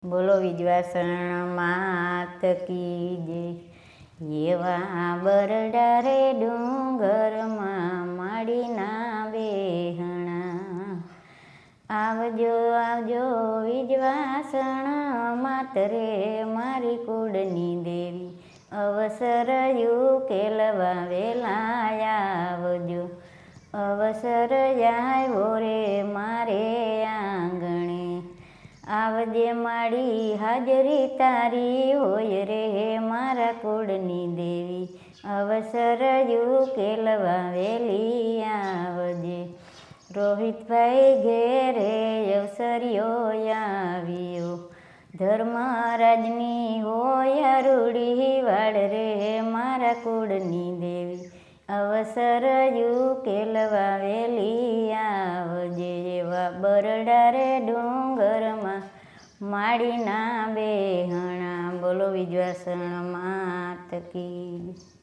બોલો વિજવાસણ માત કી જય। એવા બરડા રે ડુંગરમાં માડીના બેહણા। આવજો આવજો વિજવાસણ માત રે મારી કુળની દેવી। અવસર ઉકેલવા વેલા આવજો। અવસર આવ્યો રે મારે આંગણે। આવજે માડી હાજરી તારી હોય રે મારા કુળની દેવી। અવસર ઉકેલવા વેલી આવજે। રોહિતભાઈ ઘેરે અવસર્યો આવ્યો। ધર્મરાજની હોય રૂડી વાળ રે મારા કુળની દેવી। અવસર ઉકેલવા વેલી આવજે। એવા બરડા રે ડુંગરમાં માડીના બેહણા। બોલો વિજવાસણ માત કી।